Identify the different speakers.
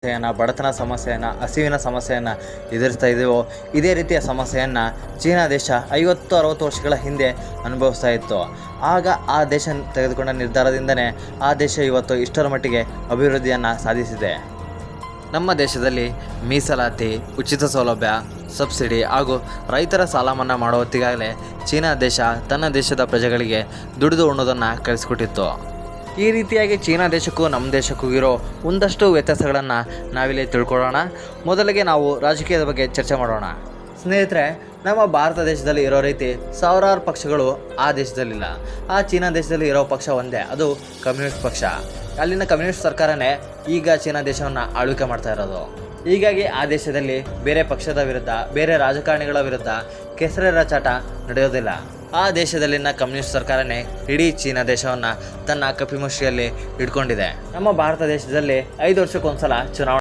Speaker 1: ಸಮಸ್ಯೆಯನ್ನು, ಬಡತನ ಸಮಸ್ಯೆಯನ್ನು, ಹಸಿವಿನ ಸಮಸ್ಯೆಯನ್ನು ಎದುರಿಸ್ತಾ ಇದ್ದೀವೋ ಇದೇ ರೀತಿಯ ಸಮಸ್ಯೆಯನ್ನು ಚೀನಾ ದೇಶ 50-60 ವರ್ಷಗಳ ಹಿಂದೆ ಅನುಭವಿಸ್ತಾ ಇತ್ತು. ಆಗ ಆ ದೇಶ ತೆಗೆದುಕೊಂಡ ನಿರ್ಧಾರದಿಂದನೇ ಆ ದೇಶ ಇವತ್ತು ಇಷ್ಟರ ಮಟ್ಟಿಗೆ ಅಭಿವೃದ್ಧಿಯನ್ನು ಸಾಧಿಸಿದೆ. ನಮ್ಮ ದೇಶದಲ್ಲಿ ಮೀಸಲಾತಿ, ಉಚಿತ ಸೌಲಭ್ಯ, ಸಬ್ಸಿಡಿ ಹಾಗೂ ರೈತರ ಸಾಲ ಮನ್ನಾ ಮಾಡೋ ಹೊತ್ತಿಗಾಗಲೇ ಚೀನಾ ದೇಶ ತನ್ನ ದೇಶದ ಪ್ರಜೆಗಳಿಗೆ ದುಡಿದು ಉಣ್ಣೋದನ್ನು ಕಲಿಸ್ಕೊಟ್ಟಿತ್ತು. ಈ ರೀತಿಯಾಗಿ ಚೀನಾ ದೇಶಕ್ಕೂ ನಮ್ಮ ದೇಶಕ್ಕೂ ಇರೋ ಒಂದಷ್ಟು ವ್ಯತ್ಯಾಸಗಳನ್ನು ನಾವಿಲ್ಲಿ ತಿಳ್ಕೊಳ್ಳೋಣ. ಮೊದಲಿಗೆ ನಾವು ರಾಜಕೀಯದ ಬಗ್ಗೆ ಚರ್ಚೆ ಮಾಡೋಣ. ಸ್ನೇಹಿತರೆ, ನಮ್ಮ ಭಾರತ ದೇಶದಲ್ಲಿ ಇರೋ ರೀತಿ ಸಾವಿರಾರು ಪಕ್ಷಗಳು ಆ ದೇಶದಲ್ಲಿಲ್ಲ. ಆ ಚೀನಾ ದೇಶದಲ್ಲಿ ಇರೋ ಪಕ್ಷ ಒಂದೇ, ಅದು ಕಮ್ಯುನಿಸ್ಟ್ ಪಕ್ಷ. ಅಲ್ಲಿನ ಕಮ್ಯುನಿಸ್ಟ್ ಸರ್ಕಾರನೇ ಈಗ ಚೀನಾ ದೇಶವನ್ನು ಆಳ್ವಿಕೆ ಮಾಡ್ತಾ ಇರೋದು. ಹೀಗಾಗಿ ಆ ದೇಶದಲ್ಲಿ ಬೇರೆ ಪಕ್ಷದ ವಿರುದ್ಧ, ಬೇರೆ ರಾಜಕಾರಣಿಗಳ ವಿರುದ್ಧ ಕೆಸರೆ ರಚಾಟ ನಡೆಯೋದಿಲ್ಲ. ಆ ದೇಶದಲ್ಲಿನ ಕಮ್ಯುನಿಸ್ಟ್ ಸರ್ಕಾರನೇ ಇಡೀ ಚೀನಾ ದೇಶವನ್ನು ತನ್ನ ಕಪಿಮುಷ್ಟಿಯಲ್ಲಿ ಇಟ್ಕೊಂಡಿದೆ. ನಮ್ಮ ಭಾರತ ದೇಶದಲ್ಲಿ 5 ವರ್ಷಕ್ಕೊಂದ್ಸಲ ಚುನಾವಣೆ